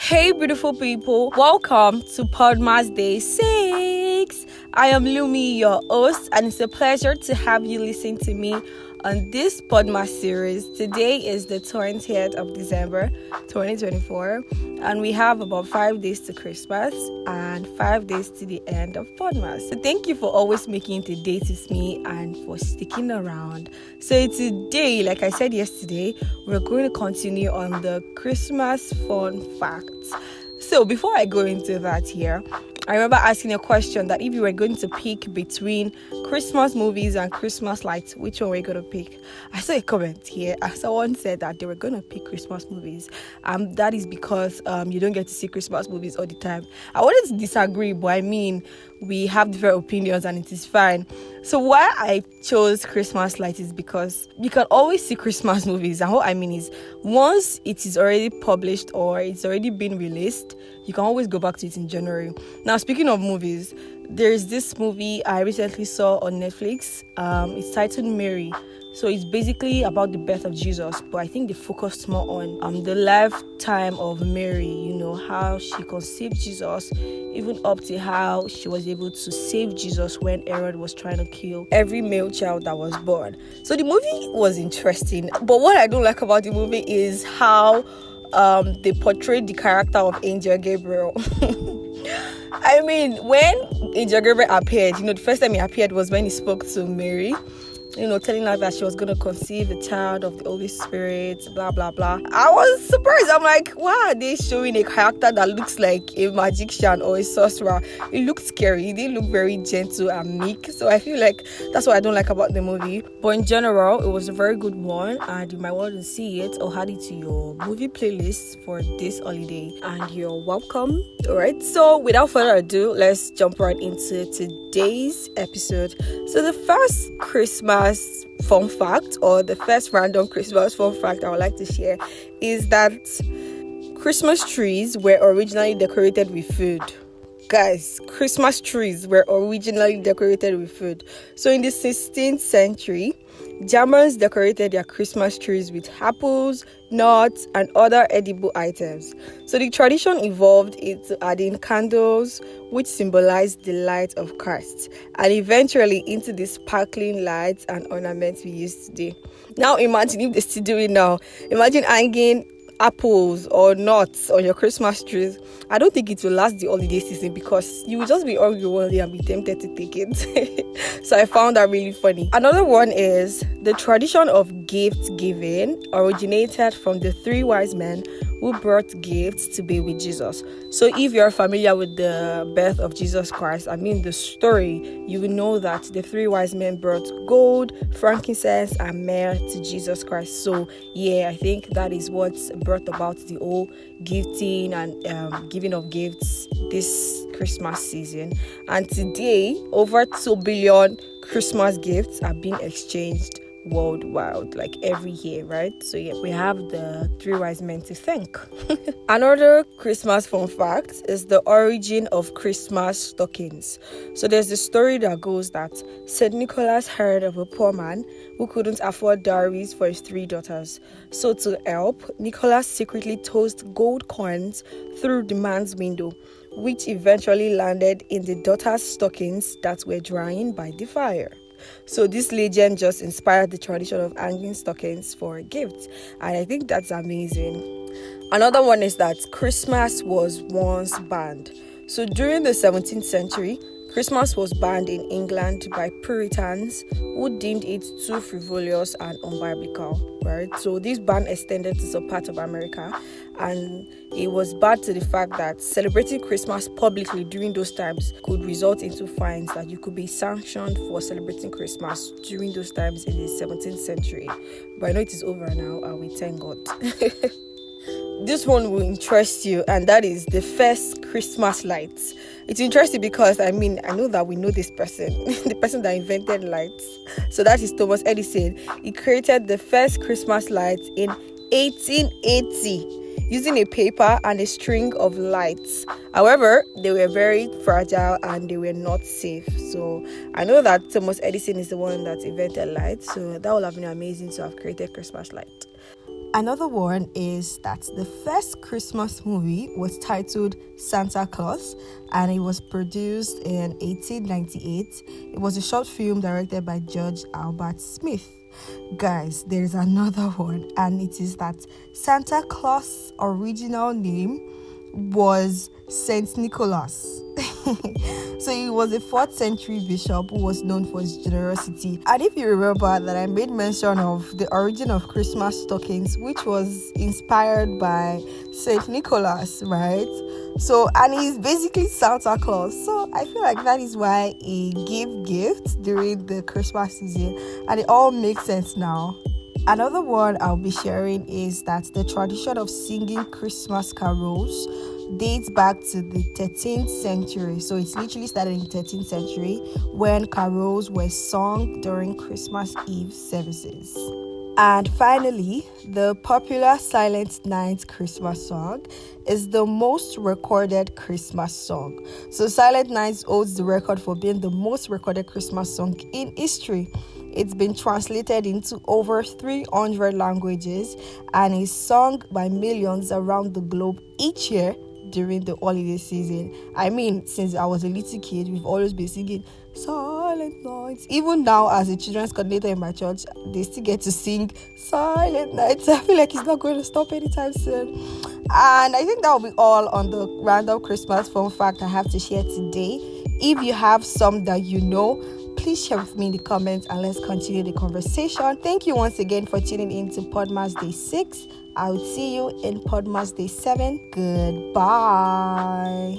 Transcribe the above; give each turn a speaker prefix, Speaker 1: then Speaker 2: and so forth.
Speaker 1: Hey, beautiful people, welcome to Podmas Day 6. I am Lumi, your host, and it's a pleasure to have you listen to me on this Podmas series. Today is the 20th of December 2024, and we have about 5 days to Christmas and 5 days to the end of Podmas. So, thank you for always making it a date with me and for sticking around. So, today, like I said yesterday, we're going to continue on the Christmas fun facts. So, before I go into that here, I remember asking a question that if you were going to pick between Christmas movies and Christmas lights, which one were you going to pick? I saw a comment here. Someone said that they were going to pick Christmas movies. That is because you don't get to see Christmas movies all the time. I wanted to disagree, but I mean, we have different opinions and it is fine. So why I chose Christmas lights is because you can always see Christmas movies. And what I mean is, once it is already published or it's already been released, you can always go back to it in January. Now, speaking of movies, there's this movie I recently saw on Netflix. It's titled Mary. So it's basically about the birth of Jesus, but I think they focused more on the lifetime of Mary, how she conceived Jesus, even up to how she was able to save Jesus when Herod was trying to kill every male child that was born. So the movie was interesting, but what I don't like about the movie is how they portrayed the character of Angel Gabriel. I mean, when Angel Gabriel appeared, the first time he appeared was when he spoke to Mary, telling her that she was going to conceive a child of the Holy Spirit, blah, blah, blah. I was surprised. I'm like, why are they showing a character that looks like a magician or a sorcerer? It looked scary. They look very gentle and meek. So I feel like that's what I don't like about the movie. But in general, it was a very good one. And you might want to see it or add it to your movie playlist for this holiday. And you're welcome. All right. So without further ado, let's jump right into today's episode. So the first Christmas fun fact, or the first random Christmas fun fact I would like to share, is that Christmas trees were originally decorated with food. Guys, Christmas trees were originally decorated with food. So in the 16th century, Germans decorated their Christmas trees with apples, nuts, and other edible items. So the tradition evolved into adding candles, which symbolized the light of Christ, and eventually into the sparkling lights and ornaments we use today. Now imagine if they still do it now. Imagine hanging apples or nuts on your Christmas trees. I don't think it will last the holiday season because you will just be hungry one day and be tempted to take it. So I found that really funny. Another one is the tradition of gift giving originated from the three wise men who brought gifts to be with Jesus. So if you're familiar with the birth of Jesus Christ, the story, you will know that the three wise men brought gold, frankincense, and myrrh to Jesus Christ. So yeah, I think that is what brought about the whole gifting and giving of gifts this Christmas season. And today, over 2 billion Christmas gifts are being exchanged worldwide, like every year, right? So yeah, we have the three wise men to thank. Another Christmas fun fact is the origin of Christmas stockings. So there's the story that goes that St. Nicholas heard of a poor man who couldn't afford dowries for his 3 daughters. So to help, Nicholas secretly tossed gold coins through the man's window, which eventually landed in the daughters' stockings that were drying by the fire. So this legend just inspired the tradition of hanging stockings for gifts, and I think that's amazing. Another one is that Christmas was once banned. So during the 17th century, Christmas was banned in England by Puritans who deemed it too frivolous and unbiblical, right? So this ban extended to some parts of America, and it was bad to the fact that celebrating Christmas publicly during those times could result into fines, that you could be sanctioned for celebrating Christmas during those times in the 17th century. But I know it is over now, and we thank God. This one will interest you, and that is the first Christmas lights. It's interesting because I know that we know this person, the person that invented lights. So that is Thomas Edison. He created the first Christmas lights in 1880 using a paper and a string of lights. However, they were very fragile and they were not safe. So I know that Thomas Edison is the one that invented lights. So that would have been amazing to have created Christmas light. Another one is that the first Christmas movie was titled Santa Claus, and it was produced in 1898. It was a short film directed by George Albert Smith. Guys, there is another one, and it is that Santa Claus' original name was Saint Nicholas. So he was a 4th century bishop who was known for his generosity. And if you remember that I made mention of the origin of Christmas stockings, which was inspired by Saint Nicholas, right? So, and he's basically Santa Claus. So I feel like that is why he gave gifts during the Christmas season, and it all makes sense now. Another one I'll be sharing is that the tradition of singing Christmas carols dates back to the 13th century. So it's literally started in the 13th century when carols were sung during Christmas Eve services. And finally, the popular Silent Night Christmas song is the most recorded Christmas song. So Silent Night holds the record for being the most recorded Christmas song in history. It's been translated into over 300 languages and is sung by millions around the globe each year during the holiday season. I mean, since I was a little kid, we've always been singing Silent Nights. Even now, as a children's coordinator in my church, they still get to sing Silent Nights. I feel like it's not going to stop anytime soon. And I think that will be all on the random Christmas fun fact I have to share today. If you have some that you know, please share with me in the comments and let's continue the conversation. Thank you once again for tuning in to Podmas Day 6. I'll see you in Podmas Day 7. Goodbye.